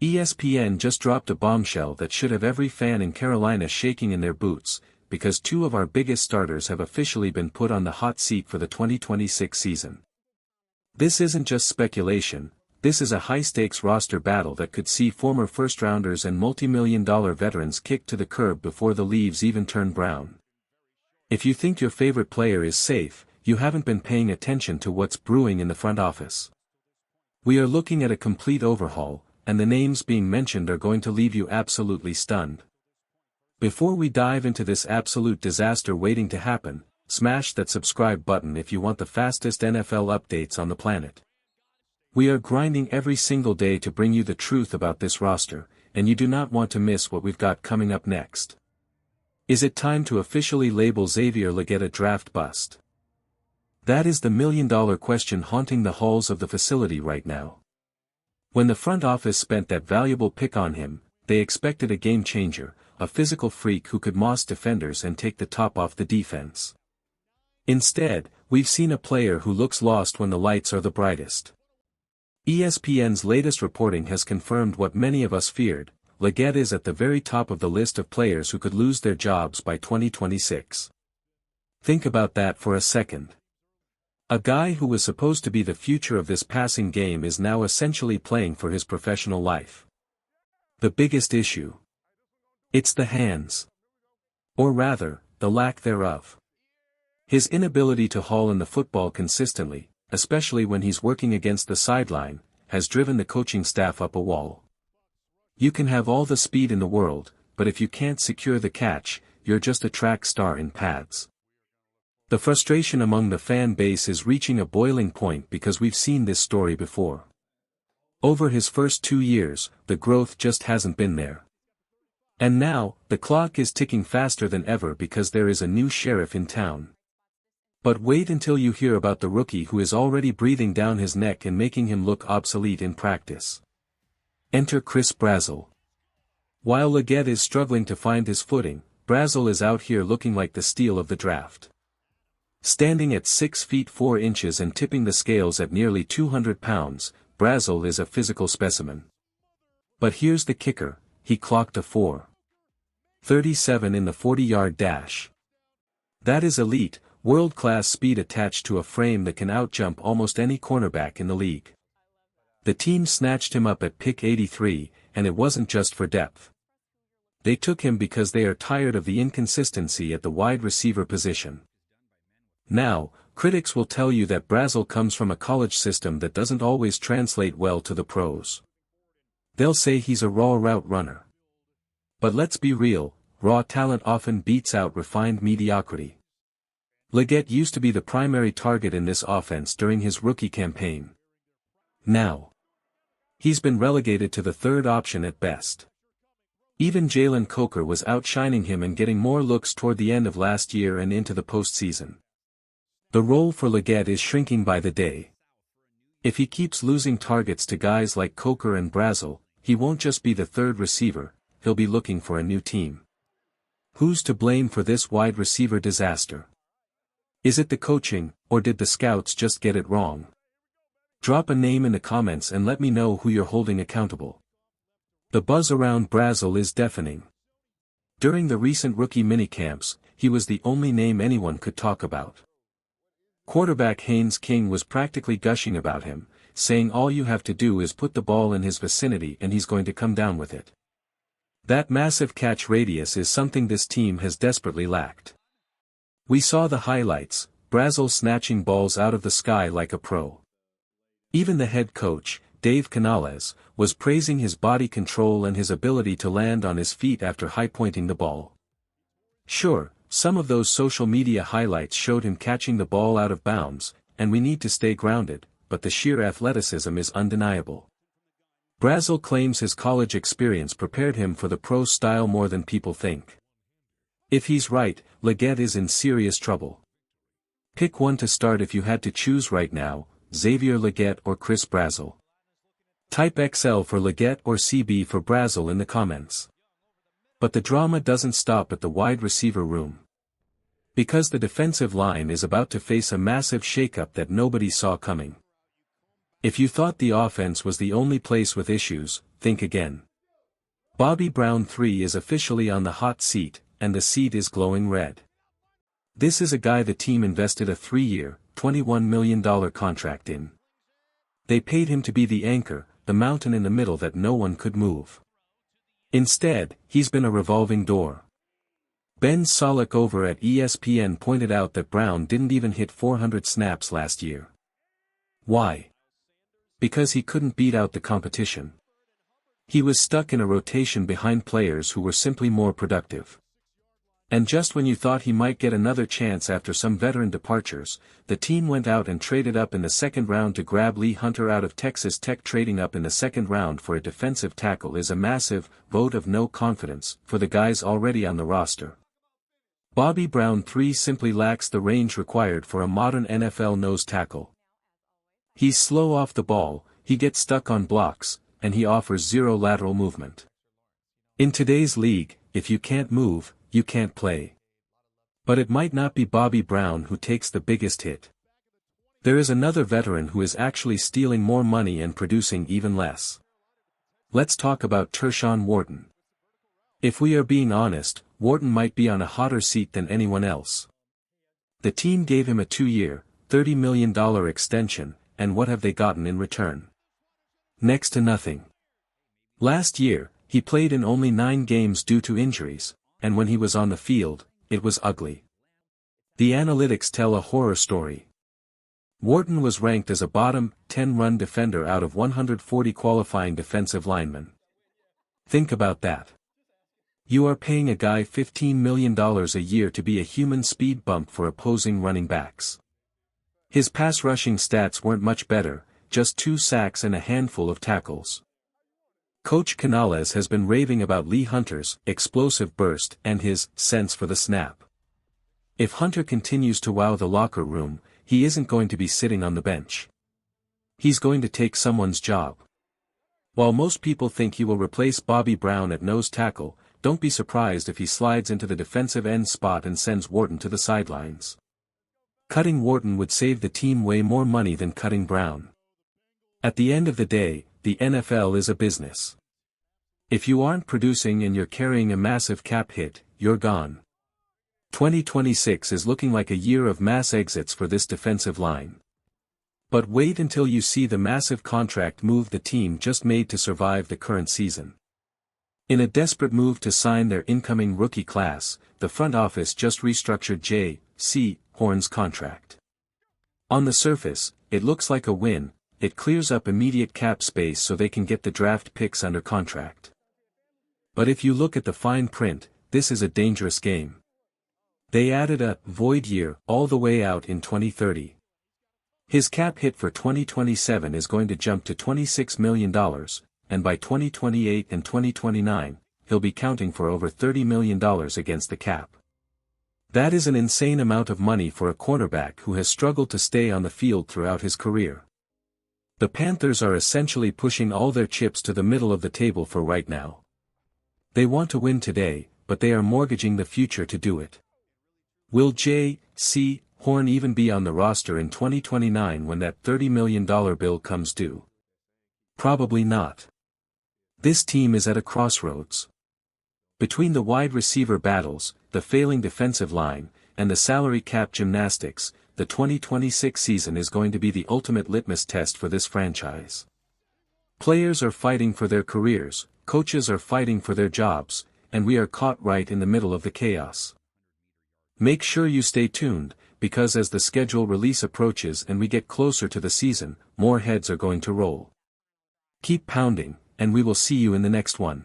ESPN just dropped a bombshell that should have every fan in Carolina shaking in their boots, because two of our biggest starters have officially been put on the hot seat for the 2026 season. This isn't just speculation, this is a high-stakes roster battle that could see former first-rounders and multi-million-dollar veterans kicked to the curb before the leaves even turn brown. If you think your favorite player is safe, you haven't been paying attention to what's brewing in the front office. We are looking at a complete overhaul, and the names being mentioned are going to leave you absolutely stunned. Before we dive into this absolute disaster waiting to happen, smash that subscribe button if you want the fastest NFL updates on the planet. We are grinding every single day to bring you the truth about this roster, and you do not want to miss what we've got coming up next. Is it time to officially label Xavier Legette a draft bust? That is the million-dollar question haunting the halls of the facility right now. When the front office spent that valuable pick on him, they expected a game-changer, a physical freak who could moss defenders and take the top off the defense. Instead, we've seen a player who looks lost when the lights are the brightest. ESPN's latest reporting has confirmed what many of us feared: Legette is at the very top of the list of players who could lose their jobs by 2026. Think about that for a second. A guy who was supposed to be the future of this passing game is now essentially playing for his professional life. The biggest issue? It's the hands. Or rather, the lack thereof. His inability to haul in the football consistently, especially when he's working against the sideline, has driven the coaching staff up a wall. You can have all the speed in the world, but if you can't secure the catch, you're just a track star in pads. The frustration among the fan base is reaching a boiling point because we've seen this story before. Over his first 2 years, the growth just hasn't been there. And now, the clock is ticking faster than ever because there is a new sheriff in town. But wait until you hear about the rookie who is already breathing down his neck and making him look obsolete in practice. Enter Chris Brazzle. While Legette is struggling to find his footing, Brazzle is out here looking like the steal of the draft. Standing at 6 feet 4 inches and tipping the scales at nearly 200 pounds, Brazzle is a physical specimen. But here's the kicker: he clocked a 4.37 in the 40-yard dash. That is elite, world-class speed attached to a frame that can outjump almost any cornerback in the league. The team snatched him up at pick 83, and it wasn't just for depth. They took him because they are tired of the inconsistency at the wide receiver position. Now, critics will tell you that Brazzle comes from a college system that doesn't always translate well to the pros. They'll say he's a raw route runner. But let's be real, raw talent often beats out refined mediocrity. Legette used to be the primary target in this offense during his rookie campaign. Now, he's been relegated to the third option at best. Even Jalen Coker was outshining him and getting more looks toward the end of last year and into the postseason. The role for Legette is shrinking by the day. If he keeps losing targets to guys like Coker and Brazzle, he won't just be the third receiver, he'll be looking for a new team. Who's to blame for this wide receiver disaster? Is it the coaching, or did the scouts just get it wrong? Drop a name in the comments and let me know who you're holding accountable. The buzz around Brazzle is deafening. During the recent rookie minicamps, he was the only name anyone could talk about. Quarterback Haynes King was practically gushing about him, saying all you have to do is put the ball in his vicinity and he's going to come down with it. That massive catch radius is something this team has desperately lacked. We saw the highlights, Brazzle snatching balls out of the sky like a pro. Even the head coach, Dave Canales, was praising his body control and his ability to land on his feet after high-pointing the ball. Sure, some of those social media highlights showed him catching the ball out of bounds, and we need to stay grounded, but the sheer athleticism is undeniable. Brazzle claims his college experience prepared him for the pro style more than people think. If he's right, Legette is in serious trouble. Pick one to start if you had to choose right now, Xavier Legette or Chris Brazzle. Type XL for Legette or CB for Brazzle in the comments. But the drama doesn't stop at the wide receiver room. Because the defensive line is about to face a massive shakeup that nobody saw coming. If you thought the offense was the only place with issues, think again. Bobby Brown III is officially on the hot seat, and the seat is glowing red. This is a guy the team invested a 3-year, $21 million contract in. They paid him to be the anchor, the mountain in the middle that no one could move. Instead, he's been a revolving door. Ben Solak over at ESPN pointed out that Brown didn't even hit 400 snaps last year. Why? Because he couldn't beat out the competition. He was stuck in a rotation behind players who were simply more productive. And just when you thought he might get another chance after some veteran departures, the team went out and traded up in the second round to grab Lee Hunter out of Texas Tech. Trading up in the second round for a defensive tackle is a massive vote of no confidence for the guys already on the roster. Bobby Brown III simply lacks the range required for a modern NFL nose tackle. He's slow off the ball, he gets stuck on blocks, and he offers zero lateral movement. In today's league, if you can't move, you can't play. But it might not be Bobby Brown who takes the biggest hit. There is another veteran who is actually stealing more money and producing even less. Let's talk about Tershan Wharton. If we are being honest, Wharton might be on a hotter seat than anyone else. The team gave him a 2-year, $30 million extension, and what have they gotten in return? Next to nothing. Last year, he played in only 9 games due to injuries, and when he was on the field, it was ugly. The analytics tell a horror story. Wharton was ranked as a bottom 10 run defender out of 140 qualifying defensive linemen. Think about that. You are paying a guy $15 million a year to be a human speed bump for opposing running backs. His pass rushing stats weren't much better, just 2 sacks and a handful of tackles. Coach Canales has been raving about Lee Hunter's explosive burst and his sense for the snap. If Hunter continues to wow the locker room, he isn't going to be sitting on the bench. He's going to take someone's job. While most people think he will replace Bobby Brown at nose tackle, don't be surprised if he slides into the defensive end spot and sends Wharton to the sidelines. Cutting Wharton would save the team way more money than cutting Brown. At the end of the day, the NFL is a business. If you aren't producing and you're carrying a massive cap hit, you're gone. 2026 is looking like a year of mass exits for this defensive line. But wait until you see the massive contract move the team just made to survive the current season. In a desperate move to sign their incoming rookie class, the front office just restructured Jaycee Horn's contract. On the surface, it looks like a win. It clears up immediate cap space so they can get the draft picks under contract. But if you look at the fine print, this is a dangerous game. They added a void year all the way out in 2030. His cap hit for 2027 is going to jump to $26 million, and by 2028 and 2029, he'll be counting for over $30 million against the cap. That is an insane amount of money for a cornerback who has struggled to stay on the field throughout his career. The Panthers are essentially pushing all their chips to the middle of the table for right now. They want to win today, but they are mortgaging the future to do it. Will Jaycee Horn even be on the roster in 2029 when that $30 million bill comes due? Probably not. This team is at a crossroads. Between the wide receiver battles, the failing defensive line, and the salary cap gymnastics, the 2026 season is going to be the ultimate litmus test for this franchise. Players are fighting for their careers, coaches are fighting for their jobs, and we are caught right in the middle of the chaos. Make sure you stay tuned, because as the schedule release approaches and we get closer to the season, more heads are going to roll. Keep pounding, and we will see you in the next one.